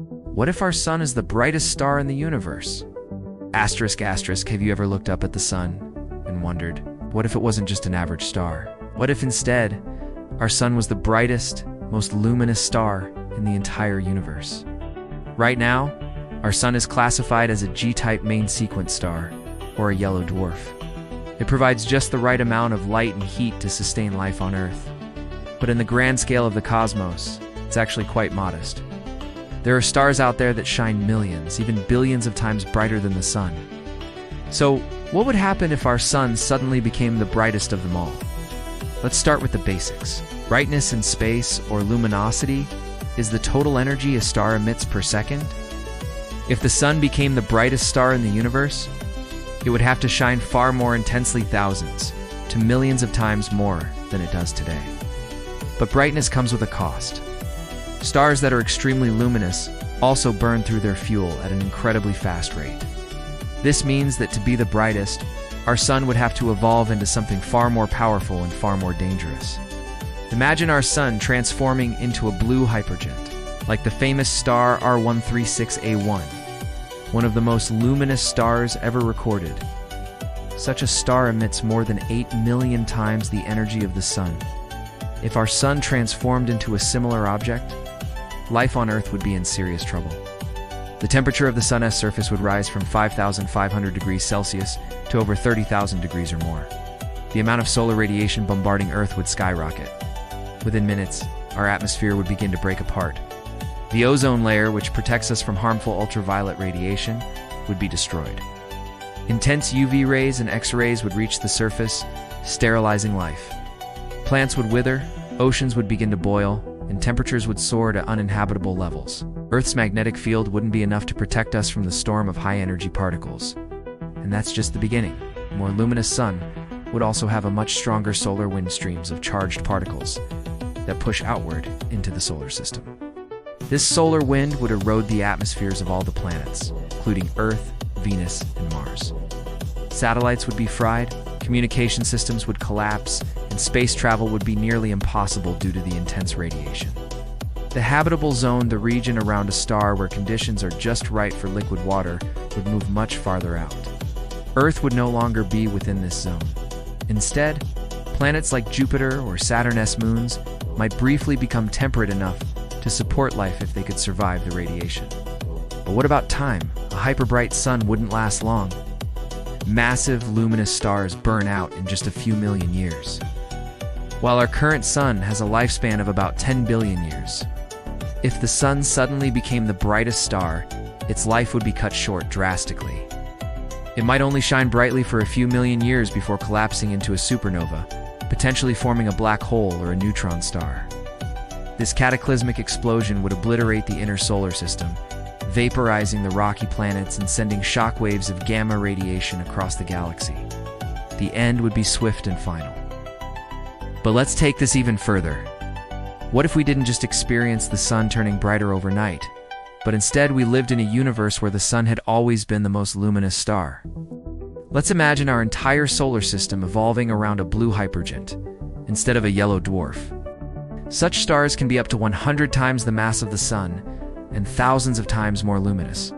What if our sun is the brightest star in the universe? Asterisk, asterisk, have you ever looked up at the sun and wondered, what if it wasn't just an average star? What if instead, our sun was the brightest, most luminous star in the entire universe? Right now, our sun is classified as a G-type main sequence star, or a yellow dwarf. It provides just the right amount of light and heat to sustain life on Earth. But in the grand scale of the cosmos, it's actually quite modest. There are stars out there that shine millions, even billions of times brighter than the sun. So, what would happen if our sun suddenly became the brightest of them all? Let's start with the basics. Brightness in space, or luminosity, is the total energy a star emits per second. If the sun became the brightest star in the universe, it would have to shine far more intensely, thousands to millions of times more than it does today. But brightness comes with a cost. Stars that are extremely luminous also burn through their fuel at an incredibly fast rate. This means that to be the brightest, our sun would have to evolve into something far more powerful and far more dangerous. Imagine our sun transforming into a blue hypergiant, like the famous star R136A1, one of the most luminous stars ever recorded. Such a star emits more than 8 million times the energy of the sun. If our sun transformed into a similar object, life on Earth would be in serious trouble. The temperature of the sun's surface would rise from 5,500 degrees Celsius to over 30,000 degrees or more. The amount of solar radiation bombarding Earth would skyrocket. Within minutes, our atmosphere would begin to break apart. The ozone layer, which protects us from harmful ultraviolet radiation, would be destroyed. Intense UV rays and X-rays would reach the surface, sterilizing life. Plants would wither, oceans would begin to boil, and temperatures would soar to uninhabitable levels. Earth's magnetic field wouldn't be enough to protect us from the storm of high-energy particles. And that's just the beginning. A more luminous sun would also have a much stronger solar wind streams of charged particles that push outward into the solar system. This solar wind would erode the atmospheres of all the planets, including Earth, Venus, and Mars. Satellites would be fried, communication systems would collapse, and space travel would be nearly impossible due to the intense radiation. The habitable zone, the region around a star where conditions are just right for liquid water, would move much farther out. Earth would no longer be within this zone. Instead, planets like Jupiter or Saturn's moons might briefly become temperate enough to support life if they could survive the radiation. But what about time? A hyper-bright sun wouldn't last long. Massive luminous stars burn out in just a few million years, while our current sun has a lifespan of about 10 billion years. If the sun suddenly became the brightest star, its life would be cut short drastically. It might only shine brightly for a few million years before collapsing into a supernova, potentially forming a black hole or a neutron star. This cataclysmic explosion would obliterate the inner solar system, vaporizing the rocky planets and sending shockwaves of gamma radiation across the galaxy. The end would be swift and final. But let's take this even further. What if we didn't just experience the sun turning brighter overnight, but instead we lived in a universe where the sun had always been the most luminous star? Let's imagine our entire solar system evolving around a blue hypergiant, instead of a yellow dwarf. Such stars can be up to 100 times the mass of the sun, and thousands of times more luminous.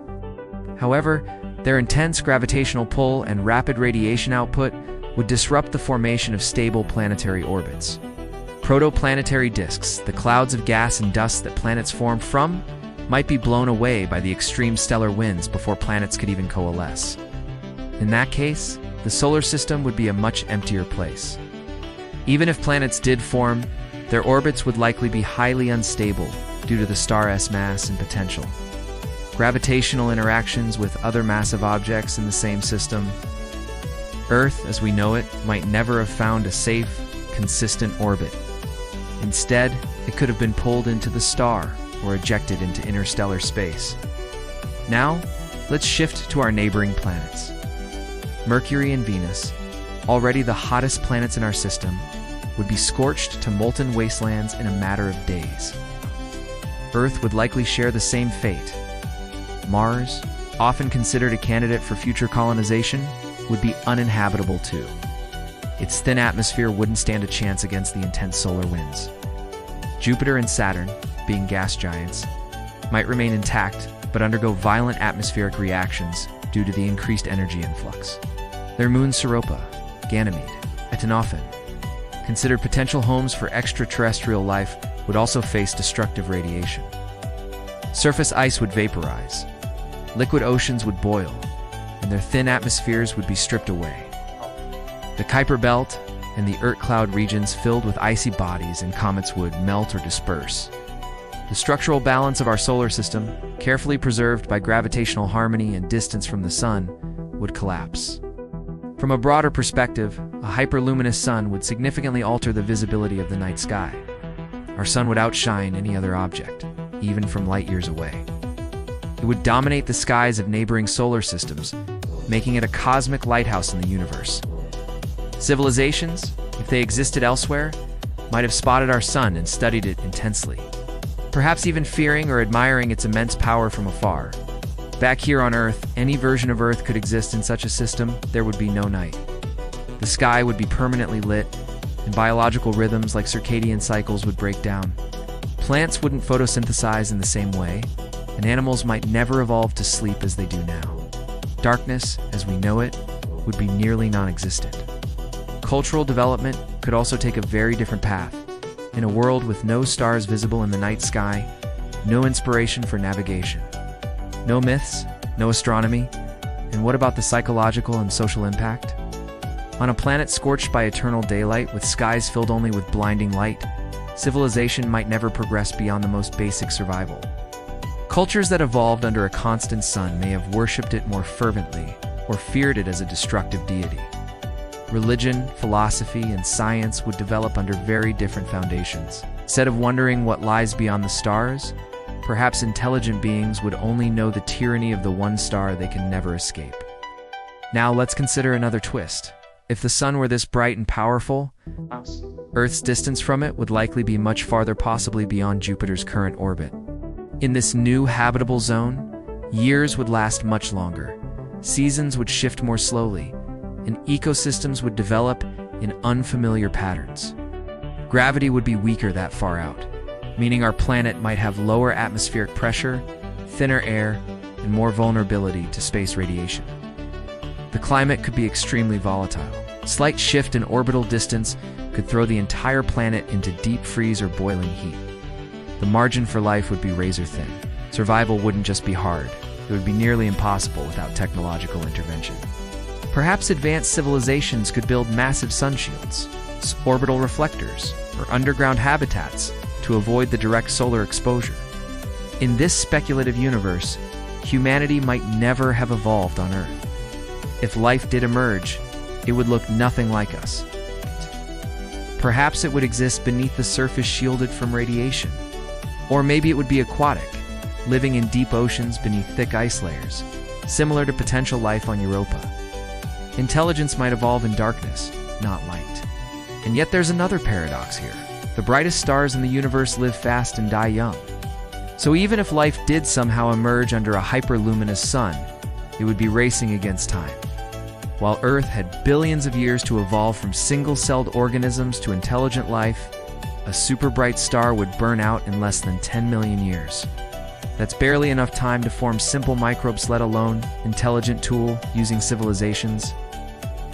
However, their intense gravitational pull and rapid radiation output would disrupt the formation of stable planetary orbits. Protoplanetary disks, the clouds of gas and dust that planets form from, might be blown away by the extreme stellar winds before planets could even coalesce. In that case, the solar system would be a much emptier place. Even if planets did form, their orbits would likely be highly unstable due to the star's mass and potential. Gravitational interactions with other massive objects in the same system. Earth, as we know it, might never have found a safe, consistent orbit. Instead, it could have been pulled into the star or ejected into interstellar space. Now, let's shift to our neighboring planets. Mercury and Venus, already the hottest planets in our system, would be scorched to molten wastelands in a matter of days. Earth would likely share the same fate. Mars, often considered a candidate for future colonization, would be uninhabitable too. Its thin atmosphere wouldn't stand a chance against the intense solar winds. Jupiter and Saturn, being gas giants, might remain intact, but undergo violent atmospheric reactions due to the increased energy influx. Their moons Europa, Ganymede, Etenophen, considered potential homes for extraterrestrial life, would also face destructive radiation. Surface ice would vaporize, liquid oceans would boil, and their thin atmospheres would be stripped away. The Kuiper Belt and the Oort cloud regions filled with icy bodies and comets would melt or disperse. The structural balance of our solar system, carefully preserved by gravitational harmony and distance from the sun, would collapse. From a broader perspective, a hyperluminous sun would significantly alter the visibility of the night sky. Our sun would outshine any other object, even from light years away. It would dominate the skies of neighboring solar systems, making it a cosmic lighthouse in the universe. Civilizations, if they existed elsewhere, might have spotted our sun and studied it intensely, perhaps even fearing or admiring its immense power from afar. Back here on Earth, any version of Earth could exist in such a system. There would be no night. The sky would be permanently lit, and biological rhythms like circadian cycles would break down. Plants wouldn't photosynthesize in the same way, and animals might never evolve to sleep as they do now. Darkness, as we know it, would be nearly non-existent. Cultural development could also take a very different path. In a world with no stars visible in the night sky, no inspiration for navigation, no myths, no astronomy, and what about the psychological and social impact? On a planet scorched by eternal daylight with skies filled only with blinding light, civilization might never progress beyond the most basic survival. Cultures that evolved under a constant sun may have worshipped it more fervently or feared it as a destructive deity. Religion, philosophy, and science would develop under very different foundations. Instead of wondering what lies beyond the stars, perhaps intelligent beings would only know the tyranny of the one star they can never escape. Now let's consider another twist. If the sun were this bright and powerful, Earth's distance from it would likely be much farther, possibly beyond Jupiter's current orbit. In this new habitable zone, years would last much longer, seasons would shift more slowly, and ecosystems would develop in unfamiliar patterns. Gravity would be weaker that far out, meaning our planet might have lower atmospheric pressure, thinner air, and more vulnerability to space radiation. The climate could be extremely volatile. Slight shift in orbital distance could throw the entire planet into deep freeze or boiling heat. The margin for life would be razor thin. Survival wouldn't just be hard, it would be nearly impossible without technological intervention. Perhaps advanced civilizations could build massive sun shields, orbital reflectors, or underground habitats to avoid the direct solar exposure. In this speculative universe, humanity might never have evolved on Earth. If life did emerge, it would look nothing like us. Perhaps it would exist beneath the surface shielded from radiation. Or maybe it would be aquatic, living in deep oceans beneath thick ice layers, similar to potential life on Europa. Intelligence might evolve in darkness, not light. And yet there's another paradox here. The brightest stars in the universe live fast and die young. So even if life did somehow emerge under a hyperluminous sun, it would be racing against time. While Earth had billions of years to evolve from single-celled organisms to intelligent life, a super bright star would burn out in less than 10 million years. That's barely enough time to form simple microbes, let alone intelligent tool using civilizations.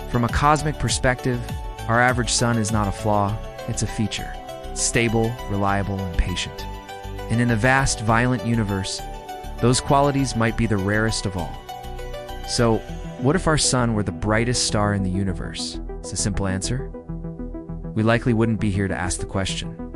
From a cosmic perspective, our average sun is not a flaw, it's a feature. Stable, reliable, and patient. And in the vast, violent universe, those qualities might be the rarest of all. So, what if our sun were the brightest star in the universe? It's a simple answer. We likely wouldn't be here to ask the question.